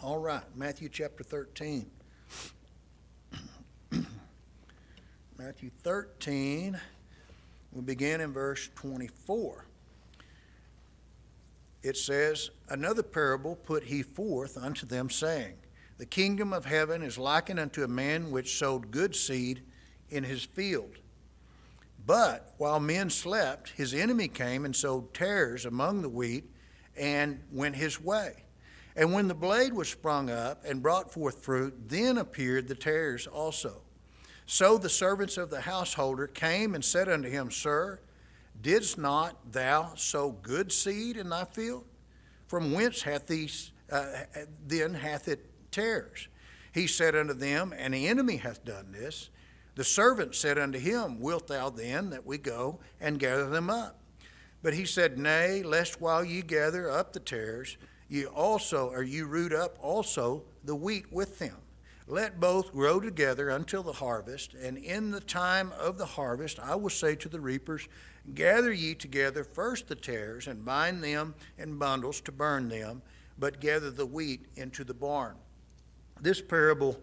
All right, Matthew chapter 13. Matthew 13, we begin in verse 24. It says, "Another parable put he forth unto them, saying, The kingdom of heaven is likened unto a man which sowed good seed in his field. But while men slept, his enemy came and sowed tares among the wheat, and went his way. And when the blade was sprung up and brought forth fruit, then appeared the tares also. So the servants of the householder came and said unto him, Sir, didst not thou sow good seed in thy field? From whence then hath it tares? He said unto them, An enemy hath done this. The servant said unto him, Wilt thou then that we go and gather them up? But he said, Nay, lest while ye gather up the tares, ye root up also the wheat with them. Let both grow together until the harvest, and in the time of the harvest I will say to the reapers, Gather ye together first the tares, and bind them in bundles to burn them, but gather the wheat into the barn." This parable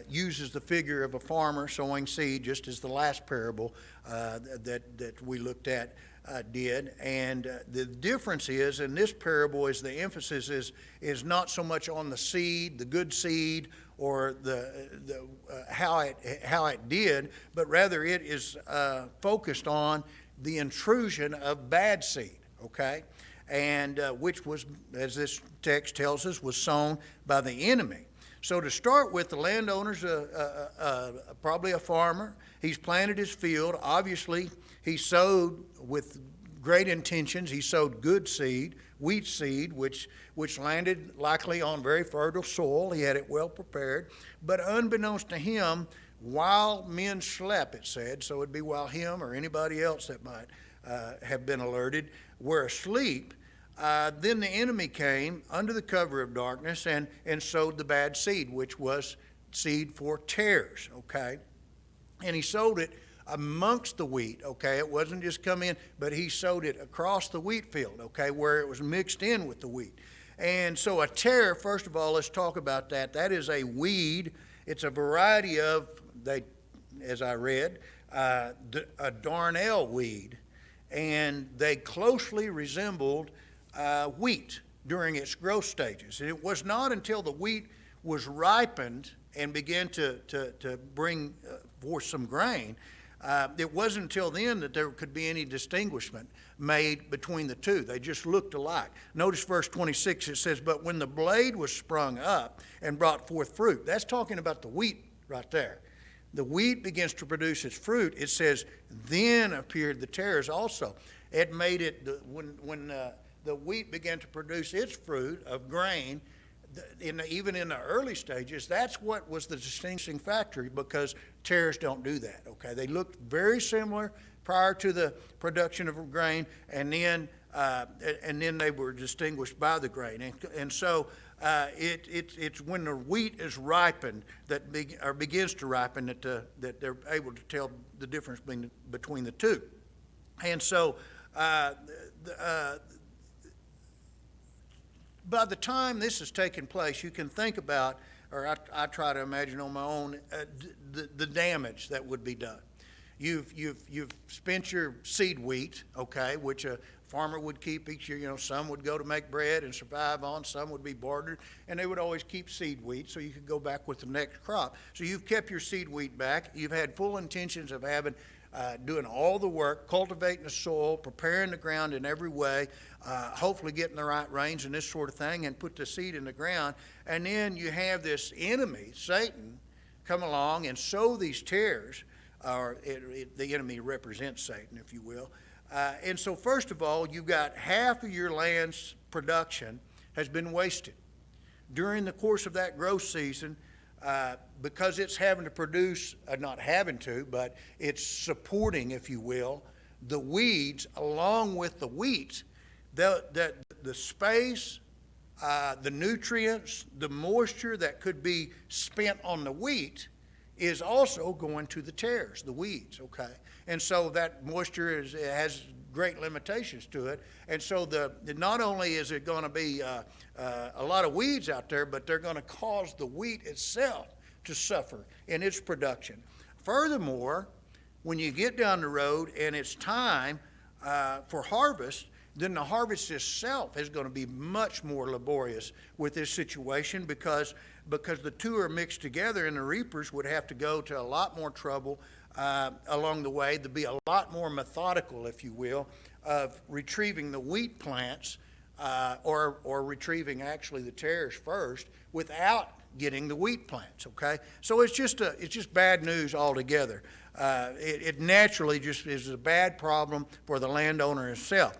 uses the figure of a farmer sowing seed, just as the last parable that we looked at did. And the difference is, in this parable, is the emphasis is not so much on the seed, the good seed, or how it did, but rather it is focused on the intrusion of bad seed. Okay, and which was, as this text tells us, was sown by the enemy. So to start with, the landowner's probably a farmer. He's planted his field. Obviously, he sowed with great intentions. He sowed good seed, wheat seed, which landed likely on very fertile soil. He had it well prepared. But unbeknownst to him, while men slept, it said, so it'd be while him or anybody else that might have been alerted were asleep, then the enemy came under the cover of darkness and sowed the bad seed, which was seed for tares, okay? And he sowed it amongst the wheat, okay? It wasn't just come in, but he sowed it across the wheat field, okay, where it was mixed in with the wheat. And so a tare, first of all, let's talk about that. That is a weed. It's a variety of, as I read, a darnel weed. And they closely resembled wheat during its growth stages. It was not until the wheat was ripened and began to bring forth some grain, it wasn't until then that there could be any distinguishment made between the two. They just looked alike. Notice verse 26, it says, But when the blade was sprung up and brought forth fruit. That's talking about the wheat right there. The wheat begins to produce its fruit. It says, then appeared the tares also. It made it, when the wheat began to produce its fruit of grain, even in the early stages, that's what was the distinguishing factor, because tares don't do that. Okay, they looked very similar prior to the production of grain, and then they were distinguished by the grain. And so it's when the wheat is ripened or begins to ripen that they're able to tell the difference between the two. And so by the time this has taken place, you can think about, or I try to imagine on my own, the damage that would be done. You've spent your seed wheat, okay, which a farmer would keep each year. Some would go to make bread and survive on, some would be bartered, and they would always keep seed wheat so you could go back with the next crop. So you've kept your seed wheat back. You've had full intentions of doing all the work, cultivating the soil, preparing the ground in every way, hopefully getting the right rains and this sort of thing, and put the seed in the ground. And then you have this enemy, Satan, come along and sow these tares, or the enemy represents Satan, if you will. And so first of all, you've got half of your land's production has been wasted. During the course of that growth season, because it's having to produce, not having to, but it's supporting, if you will, the weeds along with the wheat, the space, the nutrients, the moisture that could be spent on the wheat is also going to the tares, the weeds, okay? And so that moisture has great limitations to it. And so not only is it going to be a lot of weeds out there, but they're going to cause the wheat itself to suffer in its production. Furthermore, when you get down the road and it's time for harvest, then the harvest itself is going to be much more laborious with this situation because the two are mixed together, and the reapers would have to go to a lot more trouble along the way, to be a lot more methodical, if you will, of retrieving the wheat plants or retrieving actually the tares first without getting the wheat plants. Okay, so it's just bad news altogether. It naturally just is a bad problem for the landowner himself.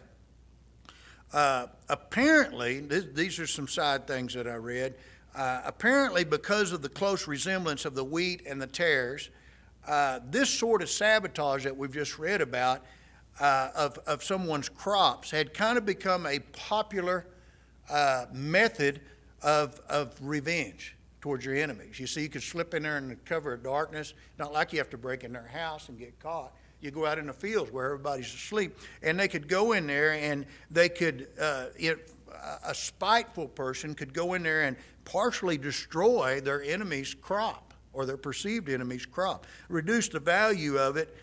Apparently, these are some side things that I read. Apparently, because of the close resemblance of the wheat and the tares, this sort of sabotage that we've just read about of someone's crops had kind of become a popular method of revenge towards your enemies. You see, you could slip in there in the cover of darkness. Not like you have to break in their house and get caught. You go out in the fields where everybody's asleep, and they could go in there and they could, a spiteful person could go in there and partially destroy their enemy's crop or their perceived enemy's crop, reduce the value of it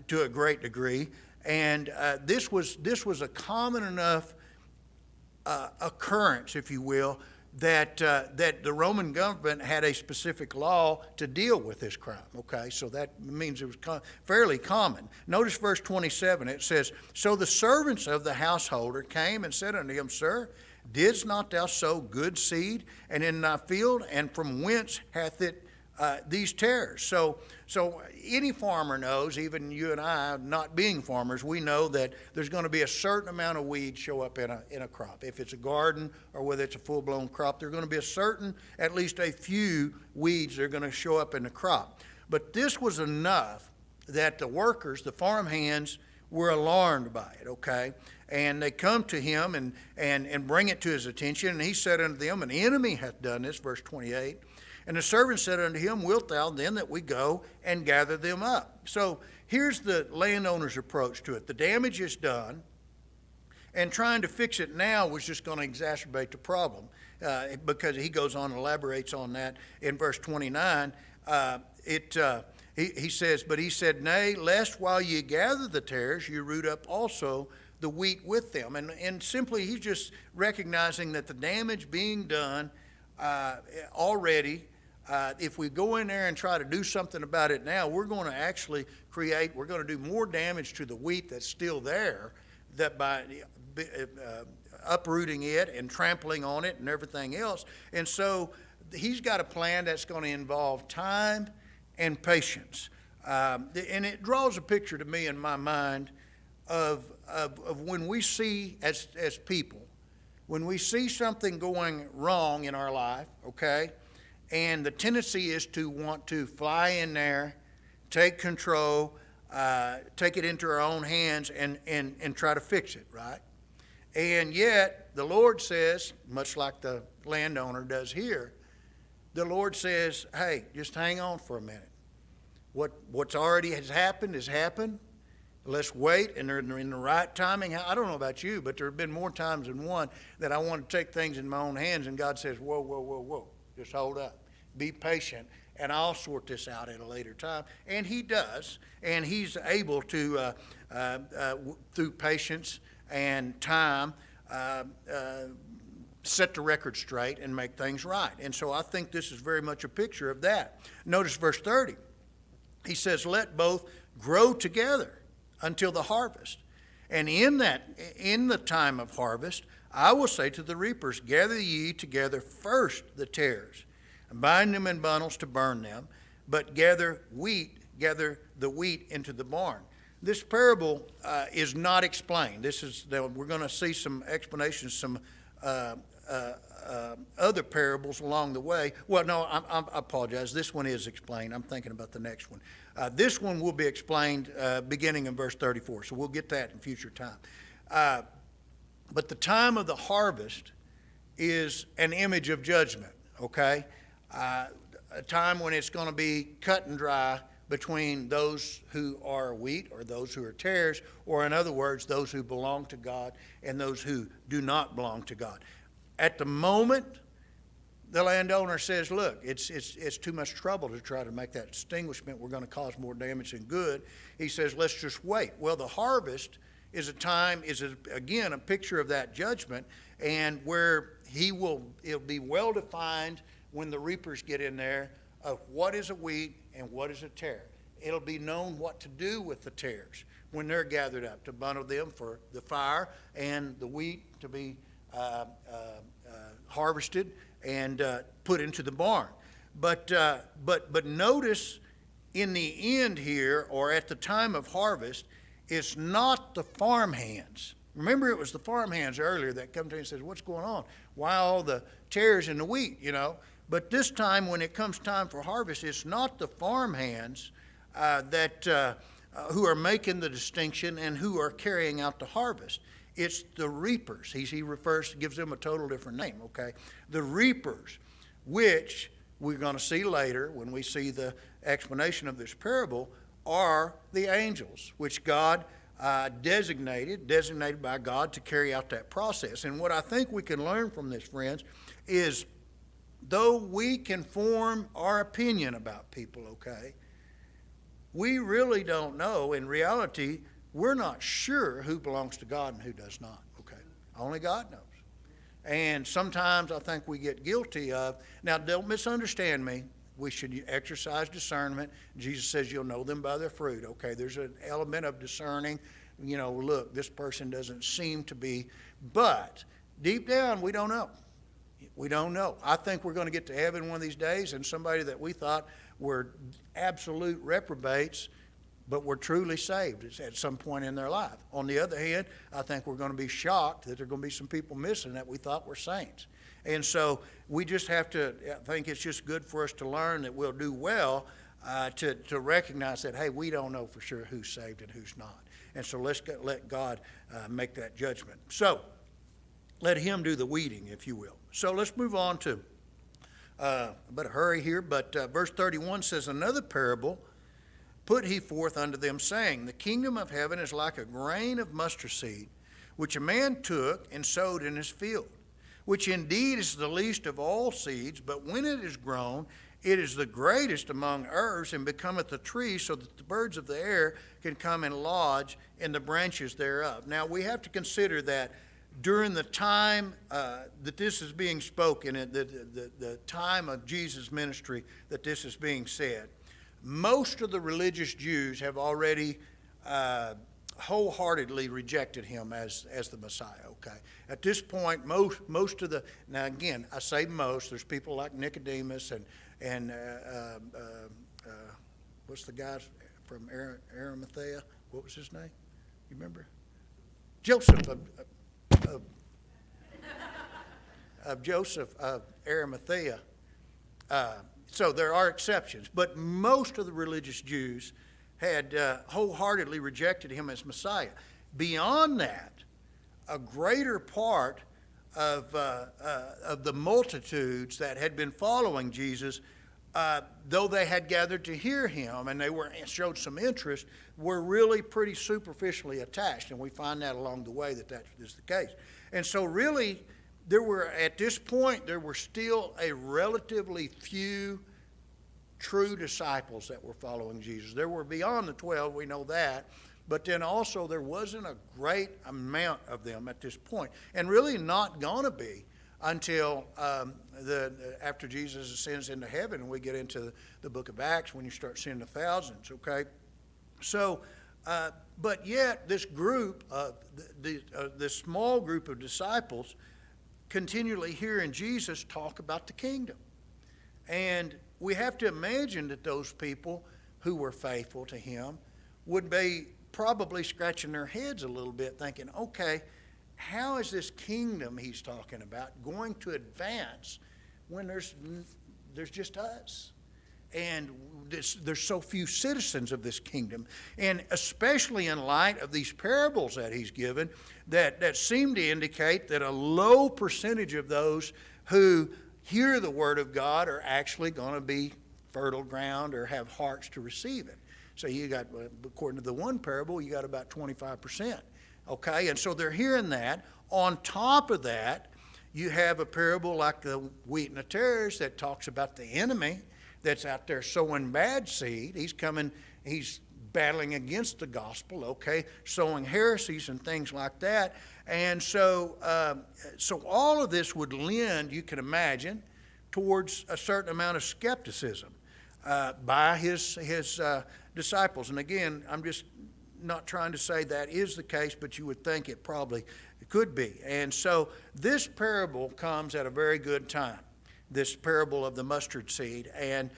to a great degree. And this was a common enough occurrence, if you will, that the Roman government had a specific law to deal with this crime. Okay, so that means it was fairly common. Notice verse 27. It says, "So the servants of the householder came and said unto him, Sir, didst not thou sow good seed and in thy field, and from whence hath it these tares?" So any farmer knows, even you and I, not being farmers, we know that there's going to be a certain amount of weeds show up in a crop. If it's a garden or whether it's a full-blown crop, there's going to be a certain, at least a few weeds that are going to show up in the crop. But this was enough that the workers, the farm hands, were alarmed by it, okay? And they come to him and bring it to his attention. And he said unto them, "An enemy hath done this," verse 28. "And the servant said unto him, Wilt thou then that we go and gather them up?" So here's the landowner's approach to it. The damage is done, and trying to fix it now was just going to exacerbate the problem because he goes on and elaborates on that in verse 29. He says, "But he said, Nay, lest while ye gather the tares, you root up also the wheat with them." And simply he's just recognizing that the damage being done already, if we go in there and try to do something about it now, we're going to actually we're going to do more damage to the wheat that's still there, that by uprooting it and trampling on it and everything else. And so he's got a plan that's going to involve time and patience. And it draws a picture to me in my mind of when we see, as people, when we see something going wrong in our life, okay, and the tendency is to want to fly in there, take control, take it into our own hands and try to fix it, right? And yet the Lord says, much like the landowner does here, the Lord says, hey, just hang on for a minute. What's already has happened. Let's wait, and they're in the right timing. I don't know about you, but there have been more times than one that I want to take things in my own hands, and God says, whoa, just hold up. Be patient, and I'll sort this out at a later time. And he does, and he's able to, through patience and time, set the record straight and make things right. And so I think this is very much a picture of that. Notice verse 30. He says, "Let both grow together until the harvest. And in the time of harvest, I will say to the reapers, Gather ye together first the tares, and bind them in bundles to burn them, but gather the wheat into the barn." This parable is not explained. We're going to see some explanations, some other parables along the way. Well, no, I apologize. This one is explained. I'm thinking about the next one. This one will be explained beginning in verse 34, so we'll get that in future time. But the time of the harvest is an image of judgment, okay? A time when it's going to be cut and dry between those who are wheat or those who are tares, or in other words, those who belong to God and those who do not belong to God. At the moment, the landowner says, look, it's too much trouble to try to make that distinguishment. We're going to cause more damage than good. He says, let's just wait. Well, the harvest is again a picture of that judgment, and where it'll be well defined when the reapers get in there of what is a wheat and what is a tare. It'll be known what to do with the tares when they're gathered up, to bundle them for the fire, and the wheat to be harvested and put into the barn. But notice in the end here, or at the time of harvest, it's not the farmhands. Remember, it was the farmhands earlier that come to me and says, what's going on? Why all the tares in the wheat, But this time, when it comes time for harvest, it's not the farmhands who are making the distinction and who are carrying out the harvest. It's the reapers. He gives them a total different name, okay? The reapers, which we're going to see later when we see the explanation of this parable, are the angels, which God designated by God to carry out that process. And what I think we can learn from this, friends, is though we can form our opinion about people, okay, we really don't know. In reality, we're not sure who belongs to God and who does not, okay? Only God knows. And sometimes I think we get guilty of, now don't misunderstand me, we should exercise discernment. Jesus says you'll know them by their fruit, okay? There's an element of discerning, look, this person doesn't seem to be, but deep down we don't know. We don't know. I think we're going to get to heaven one of these days, and somebody that we thought were absolute reprobates but were truly saved at some point in their life. On the other hand, I think we're going to be shocked that there are going to be some people missing that we thought were saints. And so we just have to, I think it's just good for us to learn that we'll do well to recognize that, hey, we don't know for sure who's saved and who's not. And so let God make that judgment. So let him do the weeding, if you will. So let's move on to, I better hurry here, but verse 31 says, another parable put he forth unto them, saying, the kingdom of heaven is like a grain of mustard seed, which a man took and sowed in his field, which indeed is the least of all seeds, but when it is grown, it is the greatest among herbs, and becometh a tree, so that the birds of the air can come and lodge in the branches thereof. Now we have to consider that during the time that this is being spoken, the time of Jesus' ministry that this is being said, most of the religious Jews have already wholeheartedly rejected him as the Messiah, okay? At this point, most of the, now again, I say most, there's people like Nicodemus and what's the guy from Arimathea? What was his name? You remember? Joseph of Joseph of Arimathea. So there are exceptions, but most of the religious Jews had wholeheartedly rejected him as Messiah. Beyond that, a greater part of the multitudes that had been following Jesus, though they had gathered to hear him and they showed some interest, were really pretty superficially attached, and we find that along the way that is the case. And so really, at this point, there were still a relatively few true disciples that were following Jesus. There were beyond the 12, we know that, but then also there wasn't a great amount of them at this point, and really not going to be until after Jesus ascends into heaven and we get into the book of Acts when you start seeing the thousands, okay? So, but yet this group, this small group of disciples continually hearing Jesus talk about the kingdom. And we have to imagine that those people who were faithful to him would be probably scratching their heads a little bit thinking, okay, how is this kingdom he's talking about going to advance when there's just us? And there's so few citizens of this kingdom. And especially in light of these parables that he's given that seem to indicate that a low percentage of those who hear the word of God are actually going to be fertile ground or have hearts to receive it. So you got, according to the one parable, you got about 25%. Okay, and so they're hearing that. On top of that, you have a parable like the wheat and the tares that talks about the enemy that's out there sowing bad seed. He's battling against the gospel, okay, sowing heresies and things like that. And so all of this would lend, you can imagine, towards a certain amount of skepticism by his disciples. And again, I'm just not trying to say that is the case, but you would think it probably could be. And so this parable comes at a very good time, this parable of the mustard seed. And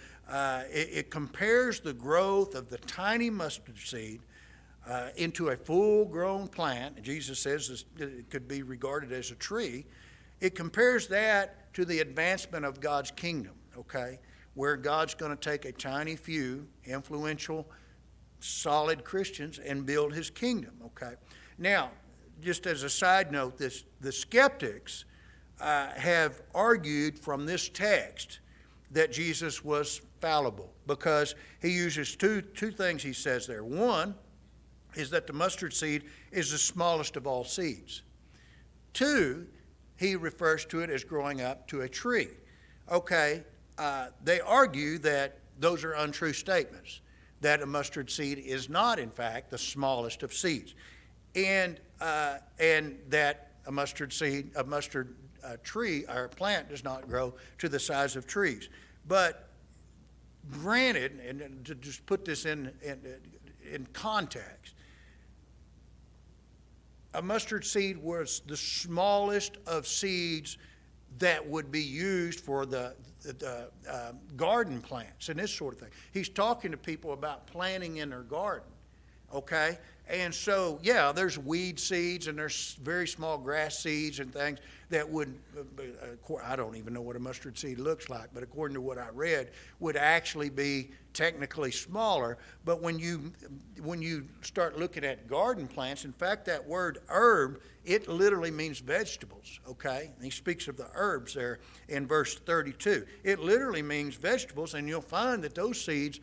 it compares the growth of the tiny mustard seed into a full-grown plant. Jesus says it could be regarded as a tree. It compares that to the advancement of God's kingdom, okay, where God's going to take a tiny few influential, solid Christians and build his kingdom, okay. Now, just as a side note, the skeptics have argued from this text that Jesus was fallible, because he uses two things he says there. One is that the mustard seed is the smallest of all seeds. Two, he refers to it as growing up to a tree. Okay, they argue that those are untrue statements, that a mustard seed is not, in fact, the smallest of seeds, and that a mustard tree or plant does not grow to the size of trees. But granted, and to just put this in context, a mustard seed was the smallest of seeds that would be used for the garden plants and this sort of thing. He's talking to people about planting in their garden, okay? And so, yeah, there's weed seeds and there's very small grass seeds and things that would, I don't even know what a mustard seed looks like, but according to what I read, would actually be technically smaller. But when you start looking at garden plants, in fact, that word herb, it literally means vegetables, okay? And he speaks of the herbs there in verse 32. It literally means vegetables, and you'll find that those seeds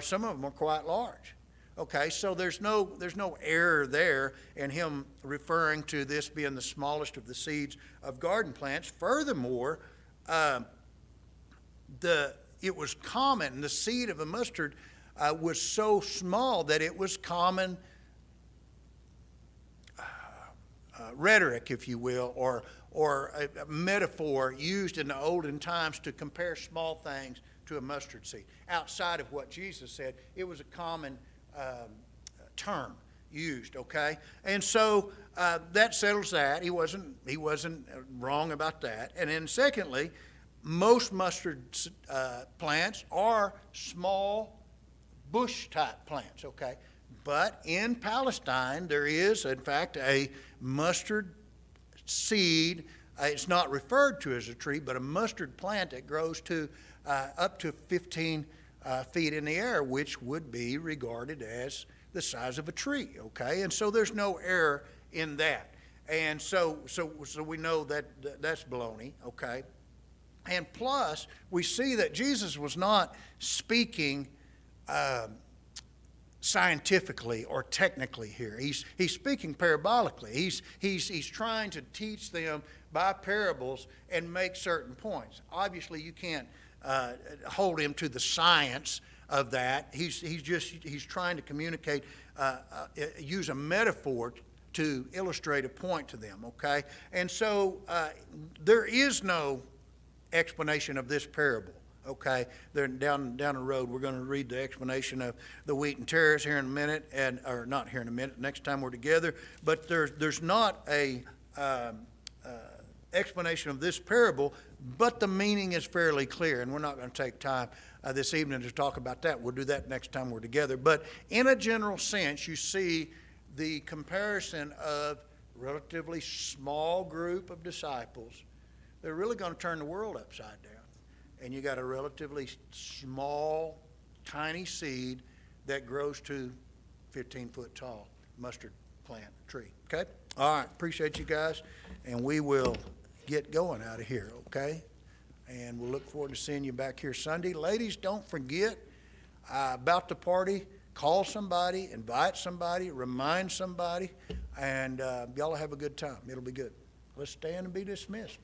some of them are quite large. Okay, so there's no error there in him referring to this being the smallest of the seeds of garden plants. Furthermore, it was common, the seed of a mustard was so small that it was common rhetoric, if you will, or a metaphor used in the olden times to compare small things to a mustard seed. Outside of what Jesus said, it was a common term used, okay? And so that settles that. He wasn't wrong about that. And then secondly, most mustard plants are small bush-type plants, okay? But in Palestine, there is, in fact, a mustard seed. It's not referred to as a tree, but a mustard plant that grows to up to 15 feet in the air, which would be regarded as the size of a tree, okay? And so there's no error in that. And so we know that that's baloney, okay? And plus, we see that Jesus was not speaking scientifically or technically here. He's speaking parabolically. He's trying to teach them by parables and make certain points. Obviously, you can't hold him to the science of that. He's trying to communicate, use a metaphor to illustrate a point to them, okay? And so there is no explanation of this parable, okay? Down the road, we're going to read the explanation of the wheat and tares here in a minute, or not here in a minute, next time we're together. But there's not a explanation of this parable, but the meaning is fairly clear, and we're not going to take time this evening to talk about that. We'll do that next time we're together. But in a general sense, you see the comparison of relatively small group of disciples. They're really going to turn the world upside down. And you got a relatively small, tiny seed that grows to 15-foot tall mustard plant tree. Okay? All right. Appreciate you guys. And we will get going out of here, okay? And we'll look forward to seeing you back here Sunday. Ladies, don't forget about the party. Call somebody, invite somebody, remind somebody, and y'all have a good time. It'll be good. Let's stand and be dismissed.